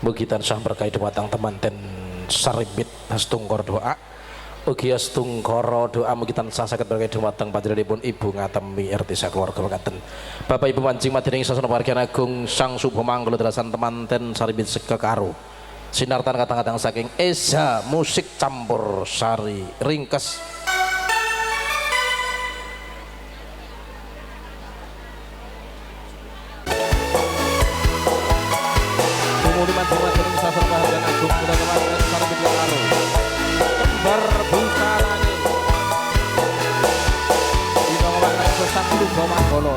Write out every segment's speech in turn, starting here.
Mugi tansah berkah dumateng temanten saribit hastungkor doa. Ugi astungkara doa mugi tansah saged berkah dumateng panjenenganipun Ibu Ngatemi RT sakeluarga mekaten. Bapak Ibu mancing madiring sasana pawaryan agung Sang Subha Manggala darasan temanten saribit sekekaro. Sinartan kadang-kadang saking Eza musik campur sari ringkes. Umuli mancing-mancing sasana pawaryan agung kula temanten saribit sekekaro. Kembar busarane. Dina ngomong Sang Subha Manggala.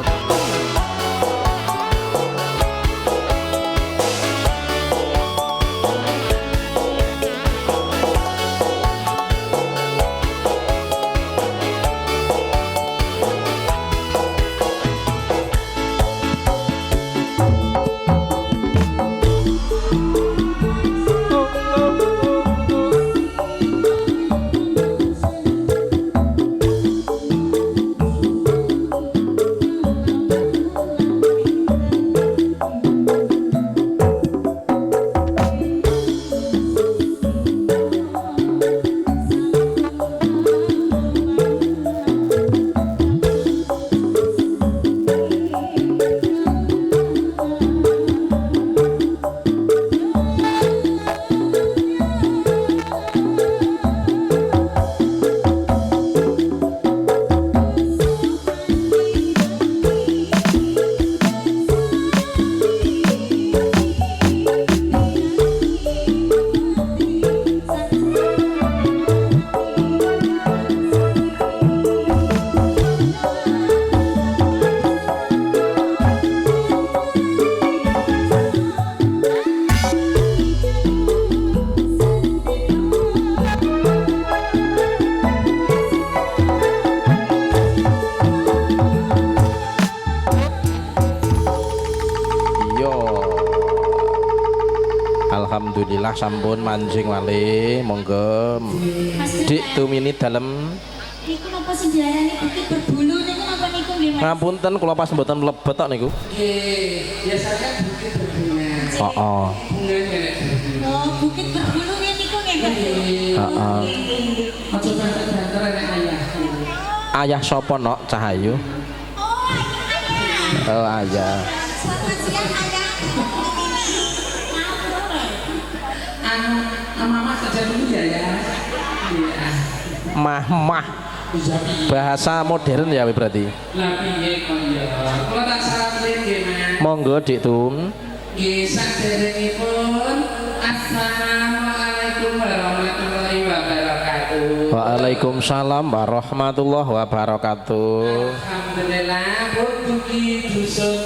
Alhamdulillah sampun mancing malih monggo dik tumini dalem niku napa sing diarani bukit berbulu niku napa niku nggih Mas? ngapunten kula pas mboten mlebet tok niku Nggih, biasanya bukit berbunga. heeh Oh, bukit berbulu nggih niku nggih Mas? heeh Aja banter-banter anak ayah. ayah sapa nok Cahayu oh ayah Selamat siang Ayah. Mama kerja dulu ya. Iya. mah bahasa modern ya berarti Lah piye kok ya? Kula tak salamin nggih, Mas. monggo dik tum Nggih, saderengipun Assalamualaikum warahmatullahi wabarakatuh. Waalaikumsalam warahmatullahi wabarakatuh. Alhamdulillah, pun dugi dusun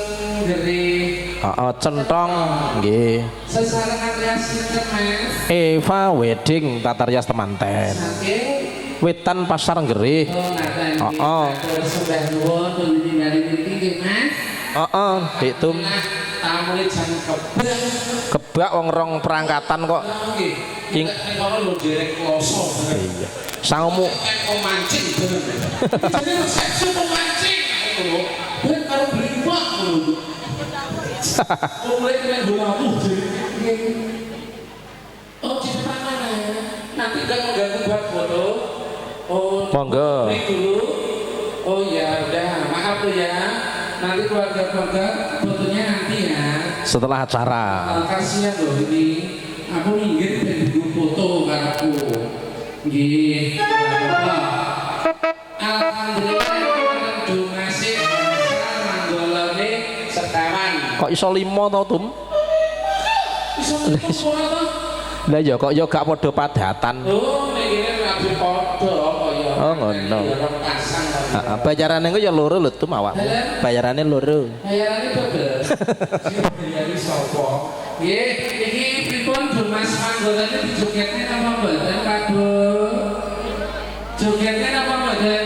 Gerih. Centong nggih. Sesarengan rias sinten, Mas? Eva Wedding Tatarias temanten. Saking Wetan Pasar Gerih. Oh, sudah nuwun pun ningali niki nggih, Mas. Heeh, dik tum Tamu jam kebak. kebak wong rong perangkatan kok. Nggih. Ing Nek kono lho derek kloso. iya. Sangomu Pemancing bener. Jadi seksi pemancing aku lho. Ben karo blimbak lho. Mulai keren bolamu jadi. Oh, di depan mana? Nanti kan mengganggu buat foto. Oh, monggo. break dulu. Oh ya, udah maaf tuh ya. Nanti keluarga-keluarga fotonya nanti ya. Setelah acara. Kasihan loh ini. Aku minggir dan bikin foto karaku. Nggih, apa? Alhamdulillah donasi manggolane sekawan. Kok iso 5 to tum? Iso foto to? Lah ya kok ya gak padha padatan. Oh, nek kene rabi padha kaya. Oh ngono. Heeh, bayarane kok ya loro lho tum awakmu. Bayarane loro. Bayarane bebel. Bayari sapa? Nggih, iki pripun Dumas manggolane dijogetne napa mboten, Pak Bu? Jogetnya apa mboten?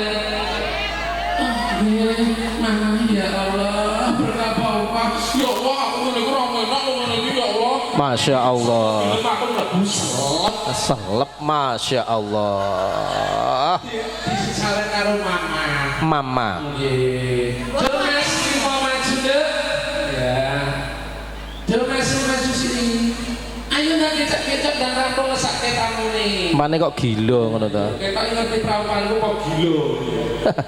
Oh, nggih, Mama ya Allah, berapa-apa. Ya Allah, aku ngene iki ora enak ngene iki ya Allah. Masya Allah. Aku mlebu selep. Selep Masya Allah. Disesalen karo Mama. Mama. Nggih. Mas mau maju, Dek? Ya. Mas maju sini. Ayo ndak kecak-kecak dan rampung sakit kamu nih. Mane kok gila ngono ta. Ketok ngerti perawanku kok gila.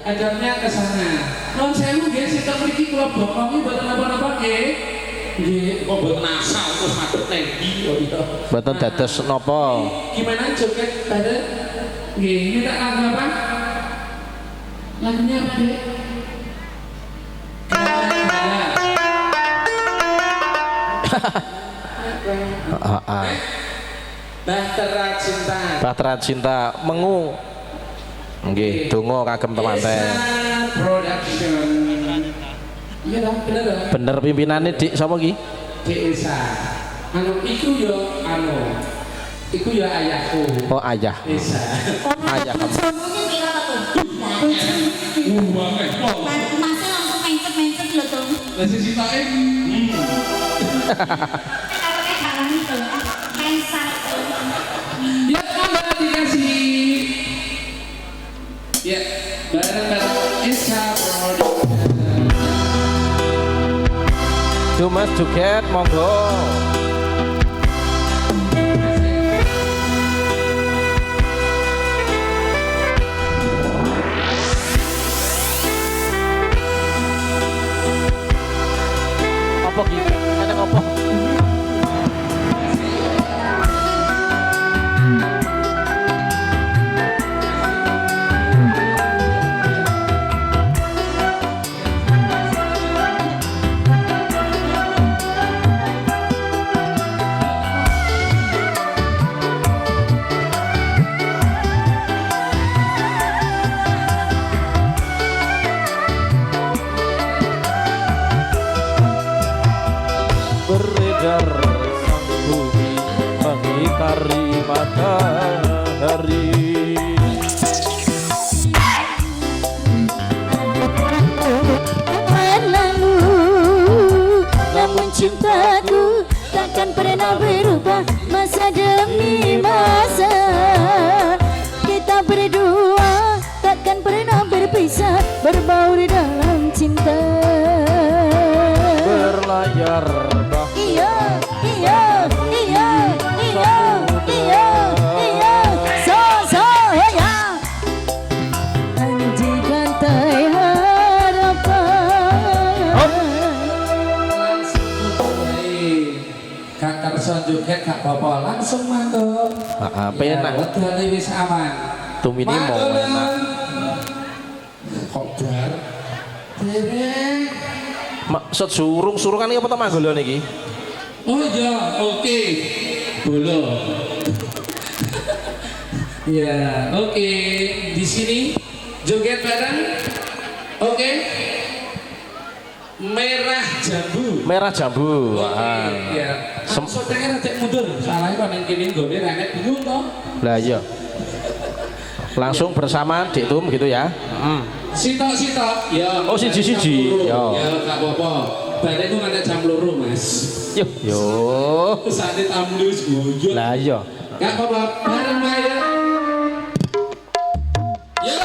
Ajarnya ke sana. Non sewu nggih sing teng mriki kula bokongi mboten napa-napa nggih. Nggih, kok mboten asal terus madhep tendi kok gitu. Mboten dados napa. Gimana joget pada? Nggih, minta lagu apa? Lagunya apa, Dek? Heeh. Bahtera Cinta. Bahtera Cinta mengu. Nggih, donga kagem temanten. Desa Production. Iya dong, bener dong. Bener pimpinane Dik sapa ki? Desa. Iku ya ayahku. Oh ayah. Desa. Ayah kamu. Sononya kira apa tuh? Banget. Masa langsung mencet-mencet loh tuh. Lah sisi tae. Kalau kayak jalan itu, mensar tuh. Ya tambah dikasih. Ya, bareng-bareng Esa Production. Mas joget monggo. Apa ki? Ada apa? Beredar sang bumi mengitari matahari. Lalu, namun cintaku takkan pernah berubah masa demi masa. Kita berdua takkan pernah berpisah, berbaur dalam cinta. Berlayar Iya, iya, iya, iya, iya, iya, so ya. Hentikan tai harapan. Langsung mulai. Kak Karso joget gak apa-apa, langsung mantap. Heeh, penak. Wedane wis aman. Tumini mau enak. Kok bar? Dereng. Maksud surung-surungan iki apa to manggolone iki? Oh iya, oke. Bolo. Ya, oke. Di sini joget bareng. Oke. Merah jambu. Merah jambu. Oke, ya. Sotengnya rada mundur. Salahnya kok nang kene nggone renek bingung toh. Lah iya. Langsung bersama Dik Tum gitu ya. Sitok-sitok. Ya. Oh, siji-siji. Ya. Ya, gak apa-apa. Bare ku nganti jam 2, Mas. Yo. Saatnya tamu wis guyon. Lah iya. Gak apa-apa. Bareng Maya. Yuk.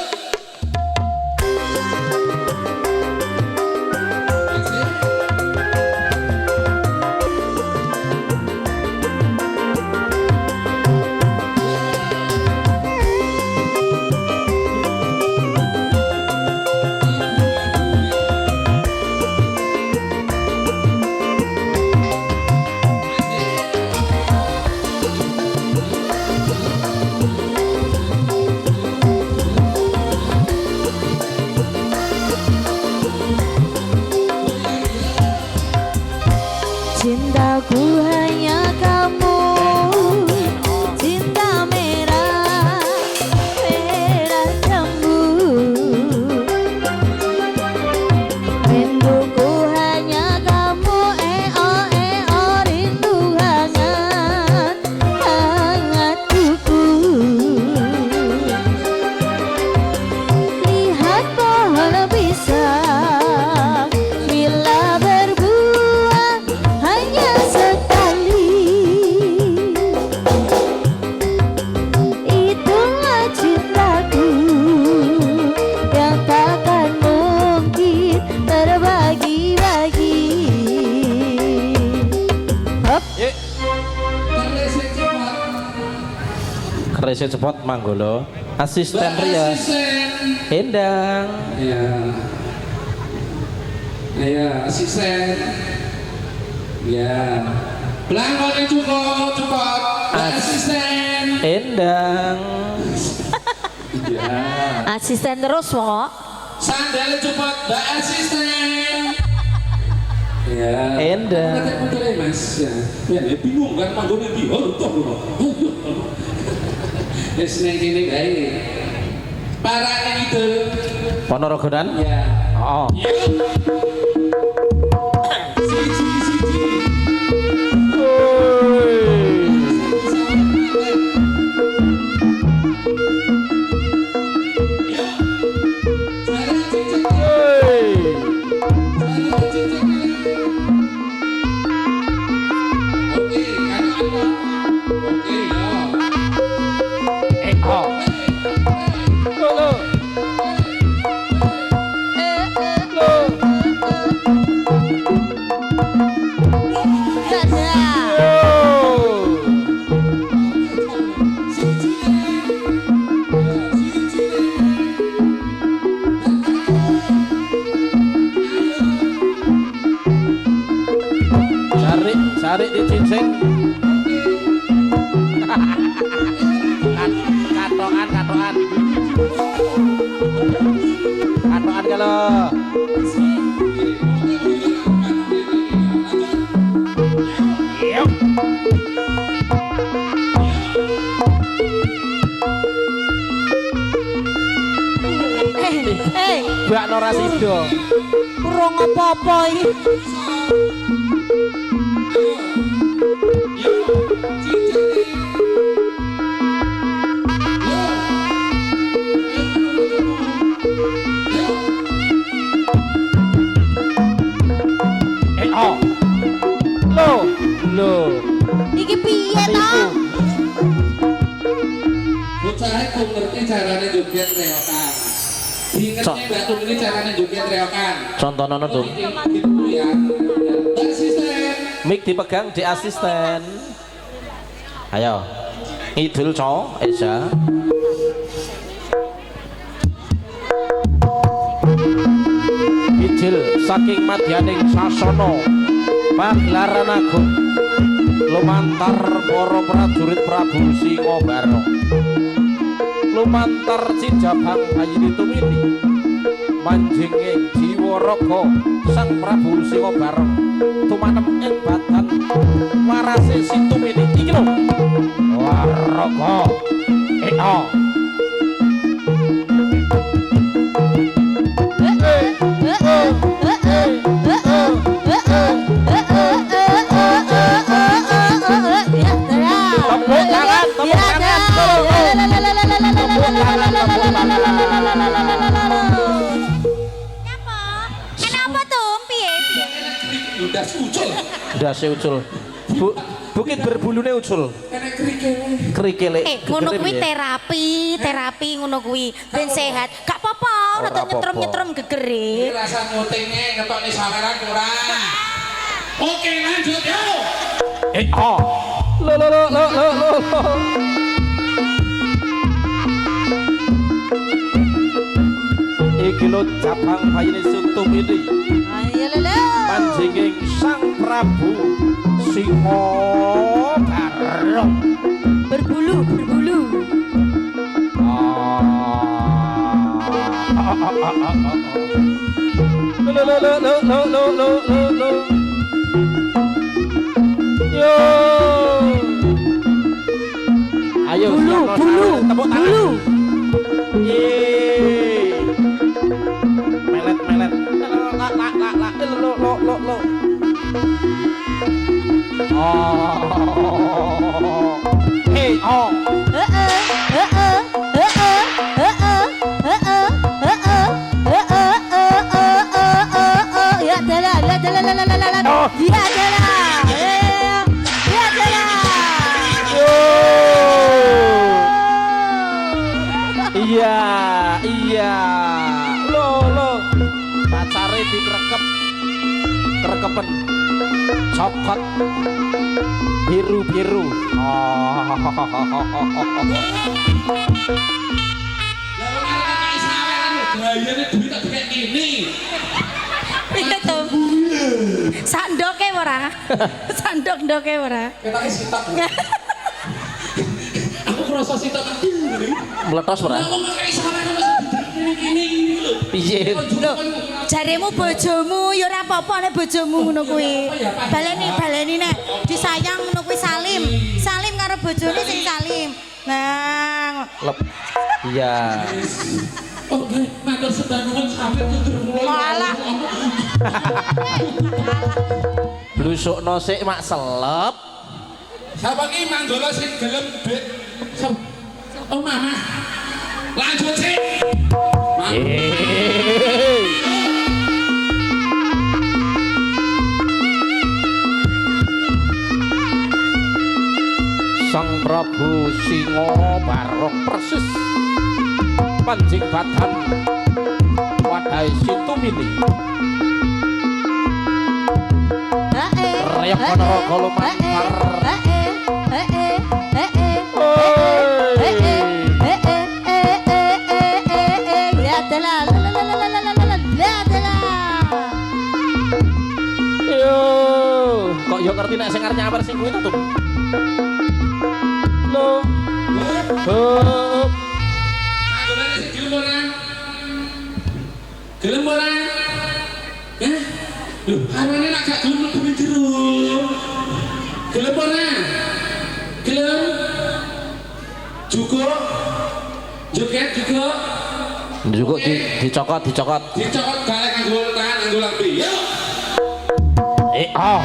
Rese cepot manggolo. Asisten Mbak Rias. asisten. Endang. Iya. Iya, asisten. Iya. Belangkone cukup, cepat. Mbak asisten. Endang. Iya. Asisten terus kok. Sandalnya cepat, Mbak asisten. Iya. Endang. Nanti motornya Mas. Ya, bingung kan manggone ndi? Oh, toh. Wis ning kene bae. Parane itu. Ponorogonan? Ya. Oh. Siji. Cari di cincin. Katoan. Katoan kalau. Mbak Nora Sido. Kurang apa-apa iki. Loh. Iki piye to? Bocah iku ngerti carane joget reokan. Diingetnya Mbak Tum ini carane joget reokan. Contohnya tuh. Gitu ya. Asisten. Mic dipegang di asisten. Ayo. Idul co, Eza. Idul saking madyaning sasana pagelaran agung lumantar para prajurit Prabu Singobarna. Lumantar Cijabang Bayini Tumini manjinging jiwa raga Sang Prabu Singobarna tumanem ing badan warase si Tumini iki lho waraga ena tepuk tangan Kenapa tuh? Piye? Udah ucul. ndase ucul bukit berbulune ucul Enek krikile. krikile Ngono kuwi terapi ngono kuwi ben sehat. Gak apa-apa, ora Ora nyetrum-nyetrum gegere. Ini rasa ngutingnya ngetoknya saweran kurang. Oke lanjut yo. lo iki lo Jabang Bayini Tumini Ayo lho. manjinging Sang Prabu Singobarna Berbulu. Lo. Yo. Ayo Bulu. tepuk tangan. Yeay. Melet. Lo. Oh. Hey, oh. Ya dalah. Ya dalah. Iya. Lo. Pacare dikerekepen. Cokot. biru. Lah wong arek kakek saweran lho, gayane duit tak dikek kene. Iya tuh. Sandoke ora? Sandok-ndoke ora? Ketake sitak. Aku krasa sitak ngene. Meletos ora? Lah wong kakek saweran masih kene lho. Piye? Loh, jaremu bojomu ya ora apa-apa nek bojomu ngono kuwi. Baleni nek disayang ngono kuwi Salim. Salim karo bojone sing Salim. Nah, Iya. Oke, matur sedanungan sampe tutur kula. malah Blusukno sik mak selep. Sapa ki manggala sing gelem duit? Oh, Mama. Lanjut sih. Sang Prabu Singa barong persis panjing badan wadai Situmini Rayap Ponorogo lumantar kok yo ngerti nek sing arep nyamper sing kuwi to tuh lo Manggolane sing gelem ora? Gelem ora? Hah? Lho, arane nak gak gelem mlebu jero. Gelem ora? Gelem? Juga? Joget juga? juga dicokot Dicokot galek nganggo tangan nganggo lambe. Yo. Oh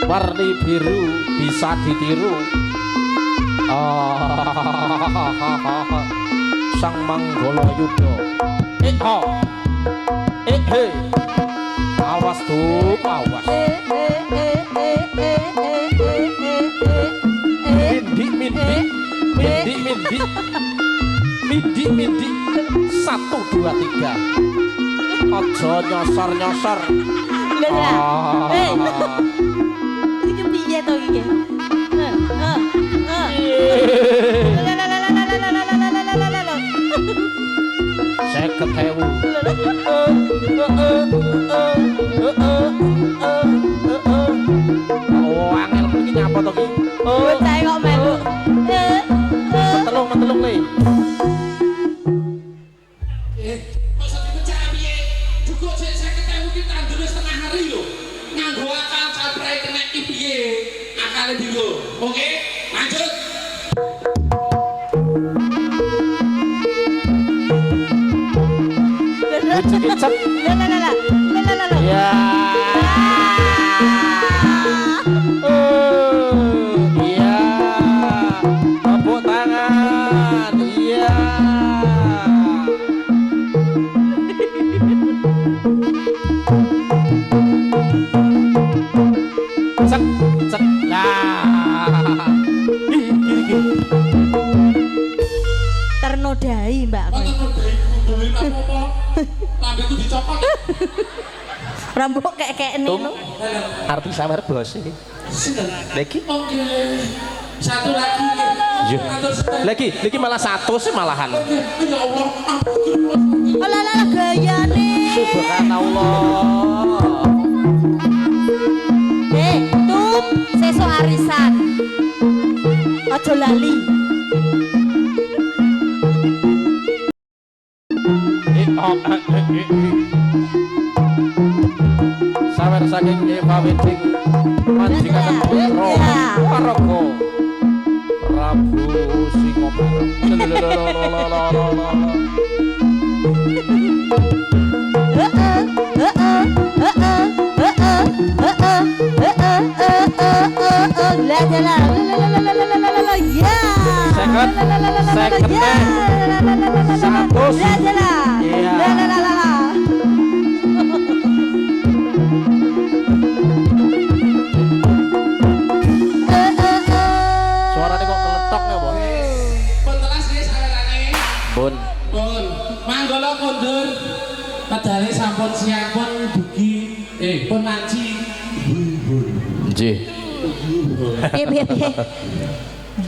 warni biru bisa ditiru sang Manggala Yuda awas tuh awas mindi 1 2 3 aja nyosor iki piye to iki? Seket hewu angel iki nyapa to ki Bocah kok melu. mentelung le Masa dipecah piye? Cukup sik 50.000 ki tandur setengah hari lho. Nganggo akal caprai kena ki piye? Akale dinggo. Oke? Lanjut. Cek ya iya tepuk tangan iya cek nah gini Ternodai mbak Wonten nodai kuduin apa-apa. Lambeku dicopot. rambut kayak ini Tum, arti sabar bos ini lagi Oke. Satu lagi. Yo. Matur sedanungan. lagi malah satu sih malahan Ya Allah, alah gaya nih subhanallah tum sesuk arisan aja lali sawer saking Eva Wedding manjingan putra Paraga Prabu Singa suaranya kok keletok ya, Bos? Pentelas guys sawerane. Bun. Pun. Manggala medale sampun siang pun dugi pun manci. Nggih. Piye.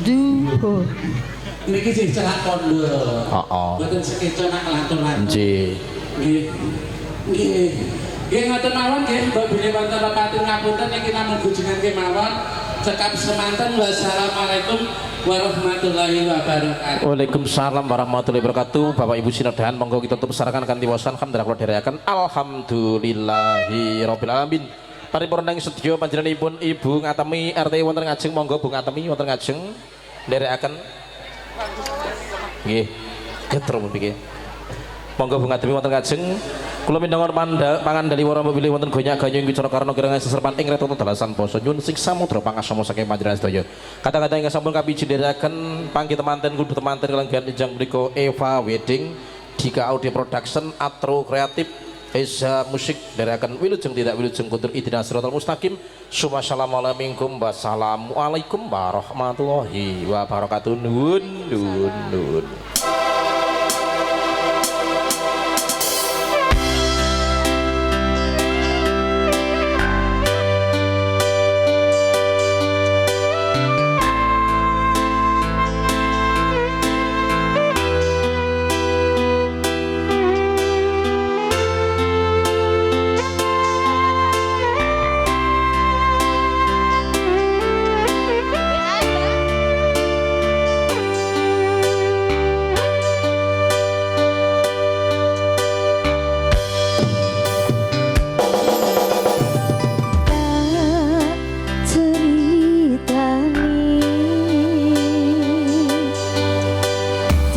Duh. Niki sing celak kondo. Heeh. Mboten sekeca nak lantur-lantur. Nggih. Nggih. Nggih. Nggih ngoten mawon nggih, Mbak Bini wonten lepatin ngapunten niki namung gujengan kemawon. Cekap semanten wassalamualaikum warahmatullahi wabarakatuh. Waalaikumsalam warahmatullahi wabarakatuh. Bapak Ibu Sinodahan monggo kita tutup sarakan kanthi wasan alhamdulillah kula dherekaken alhamdulillahi rabbil alamin. Paripurna ing sedya panjenenganipun Ibu Ngatemi RT wonten ngajeng monggo Bu Ngatemi wonten ngajeng dherekaken. Nggih. Getro mriki. Monggo Bu Ngatemi wonten ngajeng kula mindhangon pangandali warama bilih wonten gonyak-ganyu ing wicara karana kirang seserpan ing retoto dalasan basa nyun sing samudra pangasama saking panjenengan sedaya. Kata-kata ingkang sampun kapiji dherekaken panggi temanten kudu temanten kalenggan enjang mriku Eva Wedding, Dika Audio Production, Atro Kreatif, Eza Musik dherekaken wilujeng tidak wilujeng kudur idina siratal mustaqim. Assalamualaikum warahmatullahi wabarakatuh. Nun.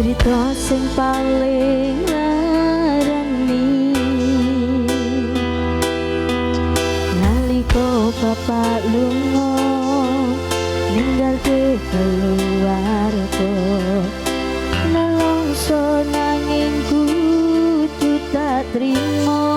Cerita sing paling larani nalika bapak lunga ninggalke keluarga nelongso nanging kudu tak trimo.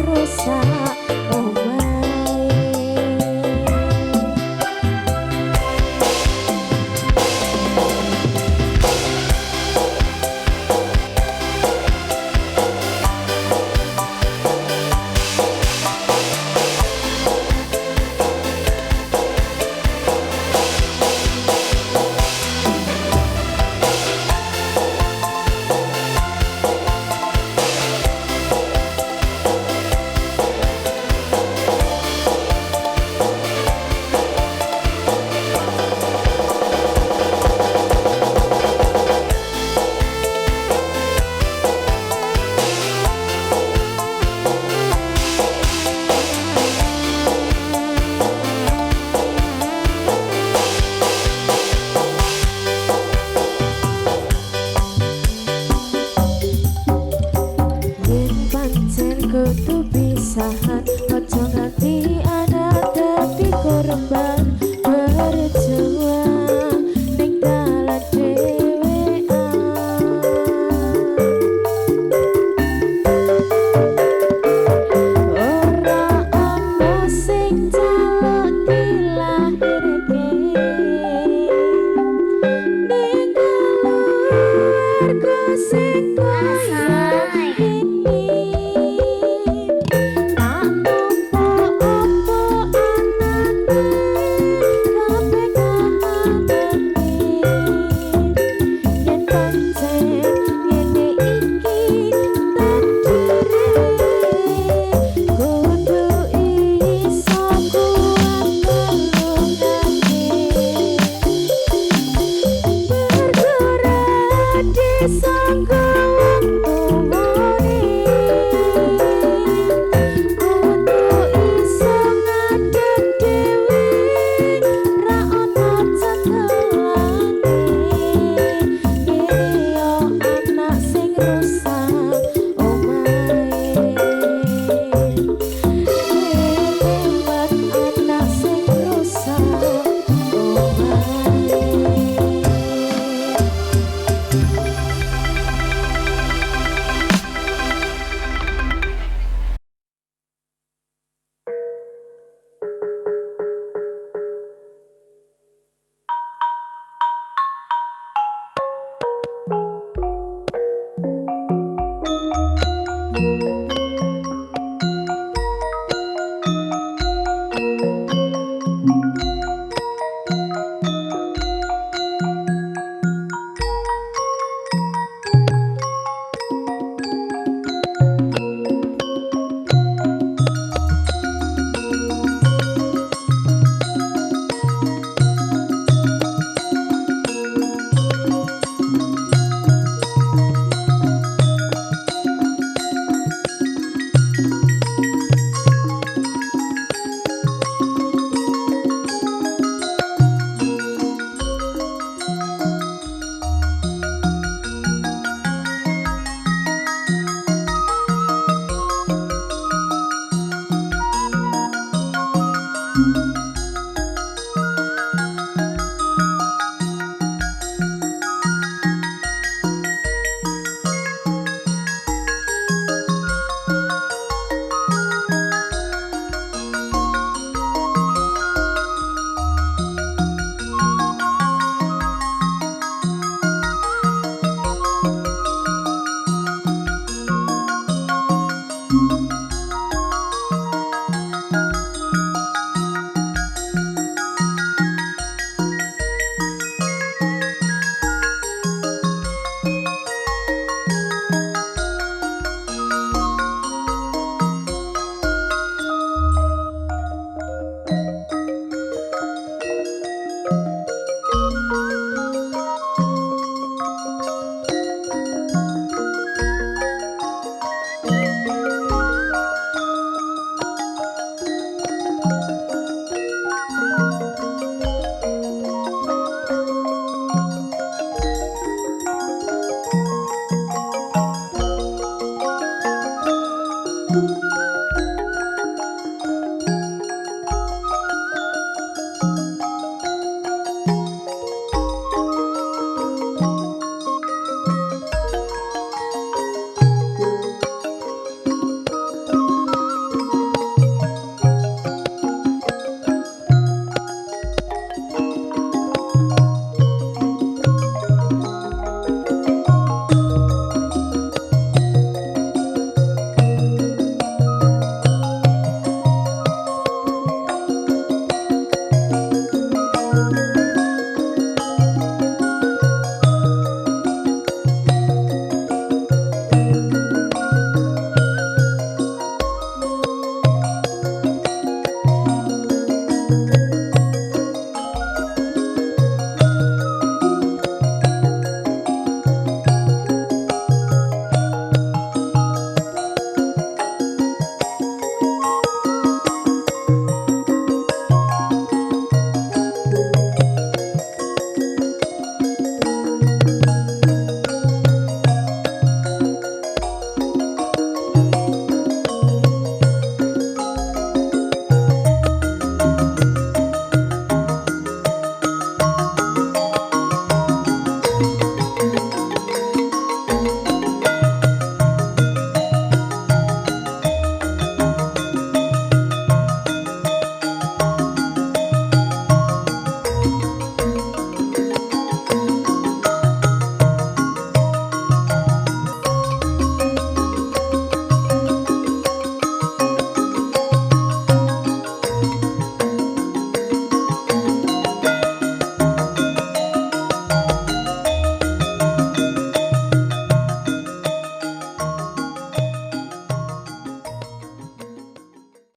Rusak